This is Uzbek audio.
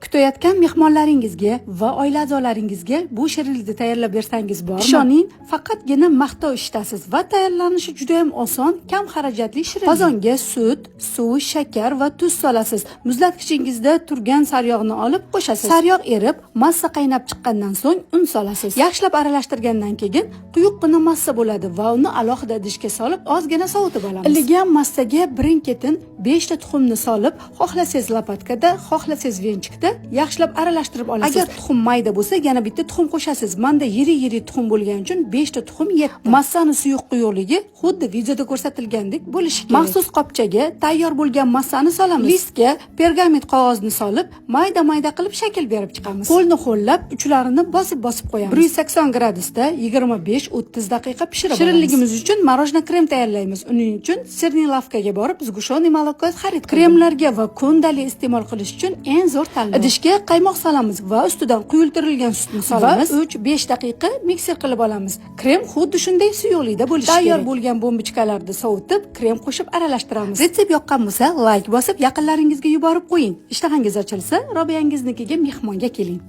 Kutayotgan mehmonlaringizga va oila a'zolaringizga bu shirinlikni tayyorlab bersangiz bormi? Ishoning, faqatgina maqtov ishtasiz va tayyorlanishi juda ham oson, kam xarajatli shirinlik. Qozonga sut, suv, shakar va tuz solasiz. Muzlatkichingizda turgan saryog'ni olib qo'shasiz. Saryog' erib, massa qaynab chiqqandan so'ng un solasiz. Yaxshilab aralashtirgandan keyin quyuqqina massa bo'ladi va uni alohida idishga solib, ozgina sovutib olamiz. Iligan massaga birin-ketin 5 ta tuxumni solib, xohlasangiz lopatkada, xohlasangiz venchikda yaxshilab aralashtirib olasiz. Agar tuxum mayda bo'lsa, yana bitta tuxum qo'shasiz. Menda yiri tuxum bo'lgani uchun 5 ta tuxum yetdi. Massani suyuq quyuqligi xuddi videoda ko'rsatilgandek bo'lishi kerak. Maxsus qopchaga tayyor bo'lgan massani solamiz. Listga pergament qog'ozni solib, mayda-mayda qilib shakl berib chiqamiz. Qo'lni ho'llab, uchlarini bosib qo'yamiz. 180 gradusda 25-30 daqiqa pishirib olamiz. Shirinligimiz uchun morojna krem tayyorlaymiz. Uning uchun sirning lavkaga borib, zgushoniy moloko xarid qilamiz. Kremlarga va kundali iste'mol qilish uchun eng zo'r tanlov. Idishga qaymoq solamiz va ustidan quyultirilgan sutni solamiz va 3-5 daqiqa mikser qilib olamiz. Krem xuddi shunday suyuqlikda bo'lishi kerak. Tayyor bo'lgan bombochkalarni sovutib, krem qo'shib aralashtiramiz. Retsept yoqqan bo'lsa, like bosib, yaqinlaringizga yuborib qo'ying. Ishtahangiz ochilsa, Robiyangiz mehmonga keling.